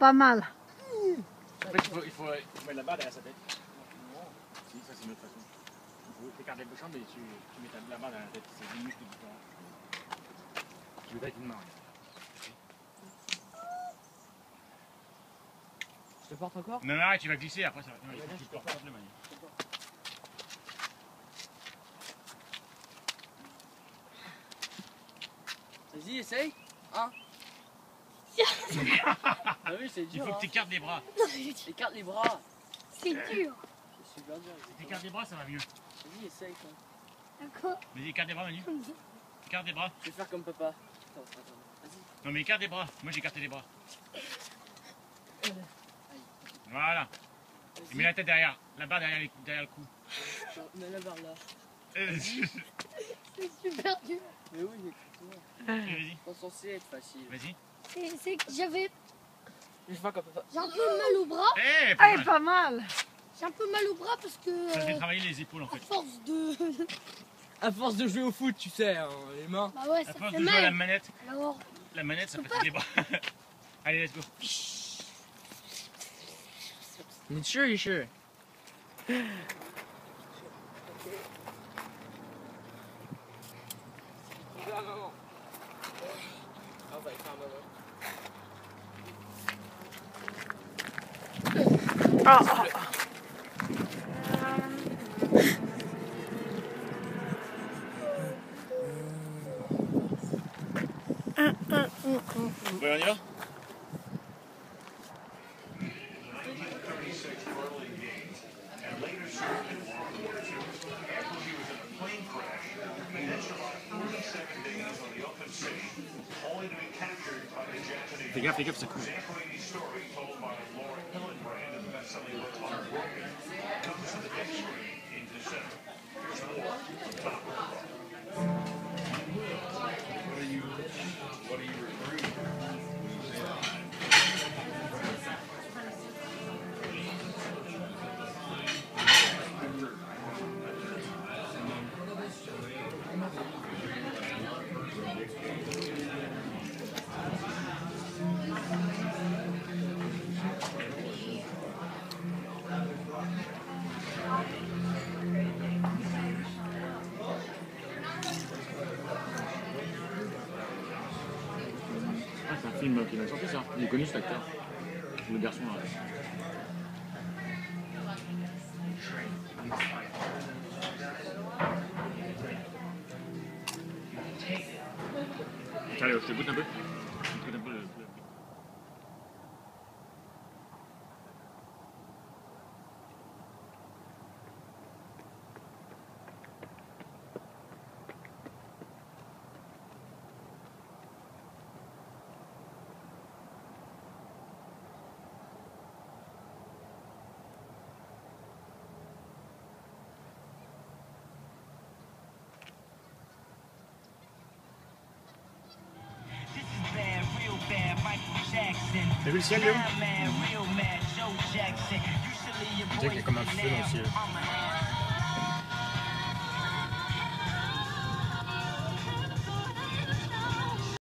pas mal. En fait, il faut mettre la barre derrière sa tête. Si, ça c'est une autre façon. Il faut écarter le champ, mais tu mets la barre derrière la tête. C'est des muscles différents. Tu le fais avec une main. Je te porte encore? Non, arrête, tu vas glisser après ça va. Non, il faut que tu portes le manier. Vas-y, essaye. Hein? Ah oui, c'est dur. Il faut que tu écartes les bras. Écarte les bras. C'est dur. C'est super dur. Si tu écartes les bras, ça va mieux. Vas-y, essaye. Toi. D'accord. Vas-y, écarte les bras, Manu. Écarte les bras. Je vais faire comme papa. Attends. Vas-y. Non, mais écarte les bras. Moi, j'ai écarté les bras. Voilà. Et mets la tête derrière. La barre derrière le cou. Mets la barre là. C'est super dur. Mais oui, écoute-moi. Vas-y. C'est censé être facile. Vas-y. C'est que j'avais Je vais faire comme papa. j'ai un peu mal au bras. Eh, Ah, pas mal. J'ai un peu mal au bras parce Ça fait que travailler les épaules en à fait. force de À force de jouer au foot, tu sais, hein, les mains. bah ouais, À ça force fait de jouer à la mal. manette, Alors ça fatigue les bras. Allez, let's go. You sure? Bon, on y va? Fais gaffe, ça coule. C'est un film qui va sortir ça. Il est connu cet acteur. Le garçon là. Allez, je te goûte un peu. Je te goûte un peu le... T'as vu le ciel, Léo? On dirait qu'il y a comme un feu dans le ciel.